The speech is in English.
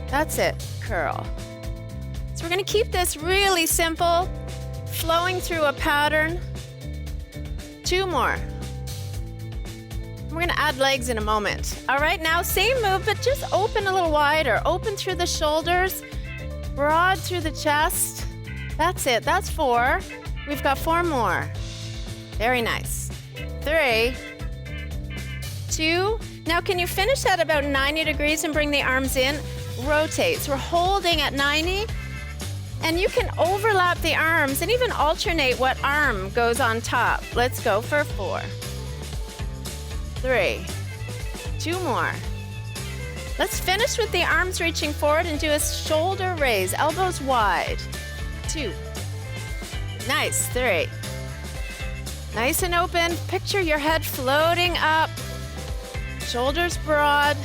That's it, curl. So we're gonna keep this really simple, flowing through a pattern. 2 more. We're gonna add legs in a moment. All right, now same move, but just open a little wider. Open through the shoulders, broad through the chest. That's it, that's 4. We've got 4 more. Very nice. 3, 2. Now can you finish at about 90 degrees and bring the arms in? Rotate. So we're holding at 90, and you can overlap the arms and even alternate what arm goes on top. Let's go for 4, 3, 2 more. Let's finish with the arms reaching forward and do a shoulder raise, elbows wide. 2. Nice. 3. Nice and open. Picture your head floating up, shoulders broad.